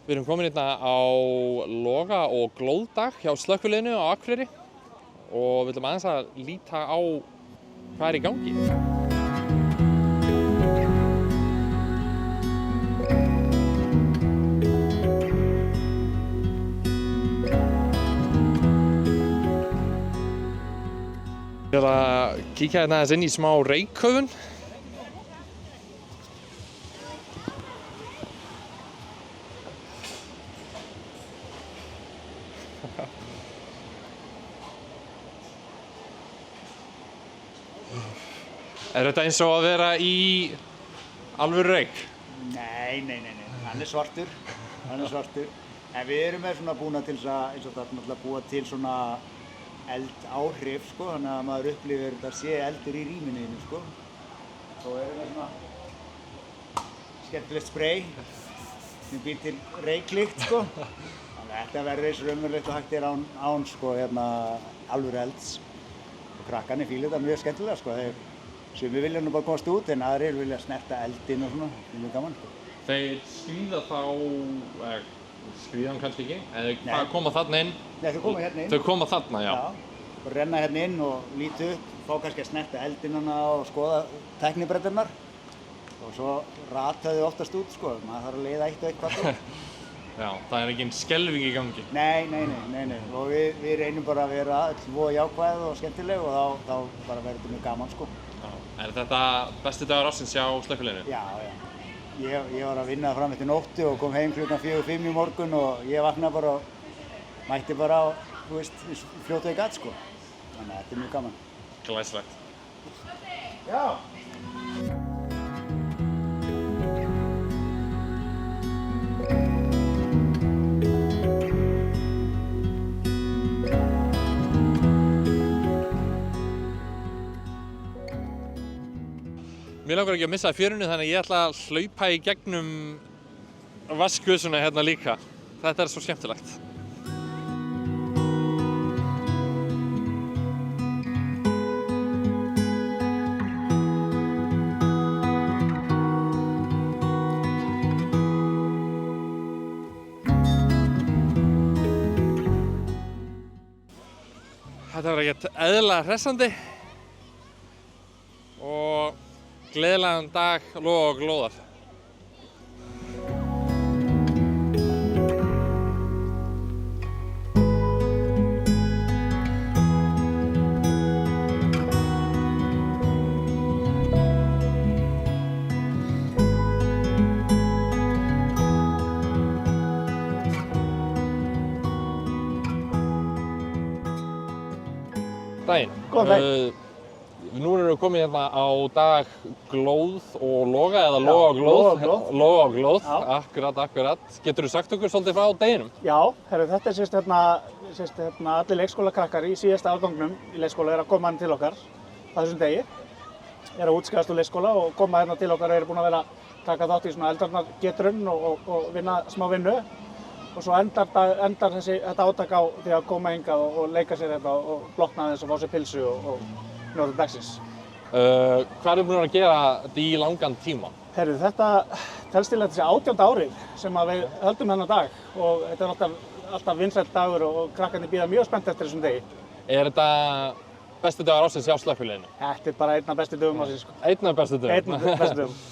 Við erum komin hérna á loga- og glóðdag hjá slökkviliðinu á Akureyri og við ætlum aðeins að líta á hvað í gangi. Ég ætla að kíkja hérna aðeins inn í smá reykhöfun. Er þetta eins og að vera í alvöru reyk? Nei, hann er svartur. En við erum með svona búna til þess að, eins og þetta náttúrulega búa til svona eldáhrif, sko, þannig að maður upplifir þetta sé eldur í rýminu, sko. Svo erum við svona skemmtilegt spray sem býr til reyklykt, sko. Þannig að þetta verður eins raunverulegt og hægt án sko, alvöru elds. Og krakkarnir fíla þetta mjög skemmtilega, sko. Sumir vilja nú bara komast út en aðrir vilja snerta eldinn og svona, það er mjög gaman. Þeir skríða þá, skríðan kannski ekki, eða koma þarna inn? Nei, þau koma hérna inn. Þau koma þarna, já. Og renna hérna inn og líta upp, fá kannski að snerta eldinn og skoða tæknibretturnar. Og svo rata þau oftast út, sko, maður þarf að leiða eitt og eitthvað sko. Já, það er engin skelfing í gangi. Nei. Og við reynum bara að vera öll voða jákvæð og skemmtileg og þá bara verður þetta mjög gaman, sko. Er þetta besti dagur ársins hjá slökkviliðinu? Já. Ég var að vinna fram eftir nóttu og kom heim klukkan 4-5 í morgun og ég vaknaði bara og mætti bara á, þú veist, fljótu í gatt, sko. Þannig að þetta er mjög gaman. Glæsilegt. Já. Mér langar ekki að missa fjörunni þannig að ég ætla að hlaupa í gegnum vatnsgusuna hérna líka. Þetta er svo skemmtilegt. Þetta var ekkert eðlilega hressandi og gleðilegan dag, loga og glóðar. Daginn. Góðan daginn. Nú erum við komið hérna á dag glóð og loga eða loga og glóð. Loga og glóð, akkurat. Geturðu sagt okkur svolítið frá deginum? Já, þetta er allir leikskólakrakkar í síðasta afgangnum í leikskóla að koma hérna til okkar á þessum degi. Að útskrifast úr leikskóla og koma hérna til okkar og eru búin að vera taka þátt í svona eldarnargetrun og vinna smá vinnu. Og svo endar þetta átak á því að koma hingað og leika sér þetta og blotna aðeins og fá sér pilsu og njóta dagsins. Hvað erum við búin að gera þetta í langan tíma? Þetta telst til þetta sé 18. árið sem við höldum þennan dag og þetta er alltaf vinsæll dagur og krakkarnir bíða mjög spennt eftir þessum degi. Er þetta besti dagur ársins hjá slökkviliðinu? Þetta er bara einn af bestu dögum ársins, sko. Einn af bestu dögum? Einn af bestu dögum.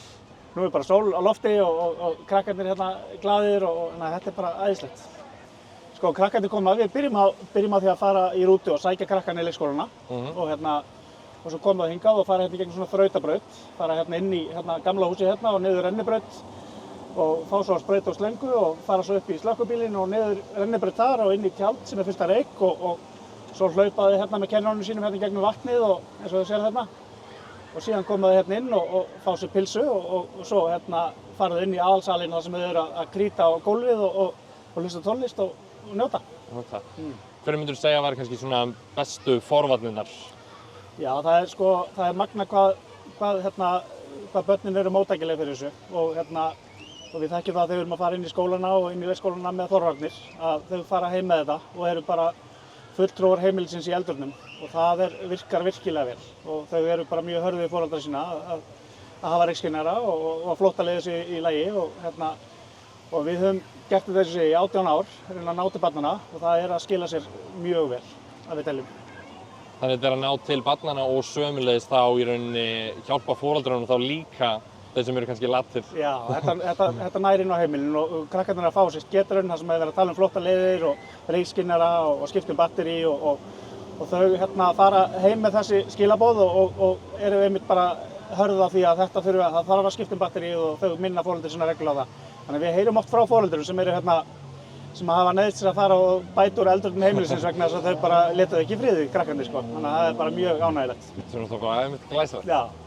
Nú er bara sól á lofti og krakkarnir hérna glaðir og þetta er bara æðislegt. Sko, krakkarnir koma, við byrjum á því að fara í rútu og sækja krakkarnir í leikskólana og svo koma þau hingað og fara hérna í gegnum svona þrautabraut, fara hérna inn í gamla húsið hérna og niður rennibraut og fá svo að sprauta og slengu og fara svo upp í slökkvibílinn og niður rennibraut þar og inn í tjald sem er fyrsta reyk og svo hlaupa þau hérna með kennurunum sínum hérna í gegnum vatnið og eins og þau sér hérna. Og síðan koma þau hérna inn og fá sér pilsu og svo fara þau inn í aðalsalinn þar sem þau eru að krýta á gólfið og hlusta tónlist og njóta. Hverju myndirðu segja að var kannski svona bestu forvarnirnar? Já, það er magna hvað börnin eru móttækileg fyrir þessu og við þekkjum það að þau erum að fara inn í skólana og inn í leikskólana með forvarnir að þau fara heim með þetta og eru bara fulltrúar heimilisins í eldurnum og það virkar virkilega vel og þau eru bara mjög hörðu við foreldra sína að hafa reykskynjara og flótta leiða sig í lagi og við höfum gert þetta þessu í 18 ár, reyna að ná til barnanna og það að skila sér mjög vel, að við teljum. Þannig þetta að ná til barnanna og sömuleiðis þá í rauninni hjálpa foreldrunum þá líka þeir sem eru kannski lattir. Já, þetta nær inn á heimilin og krakkarnir að fá sér geturinn þar sem hefur verið að tala flotta leiðir og reykskinnara og skipta batteri og þau fara heim með þessi skilaboð og eru einmitt bara hörða því að það þarf að skipta batteri og þau minna foreldri svona reglulega á það. Þannig að við heyrum oft frá foreldrum sem eru sem hafa neyðst sér að fara og bæta úr eldurinn heimilisins vegna þess að þau bara leta þau ekki í friði, krakkarnir sko. Þannig að það er bara mjög ánægilegt. Þetta er náttúrulega einmitt glæsilegt. Já.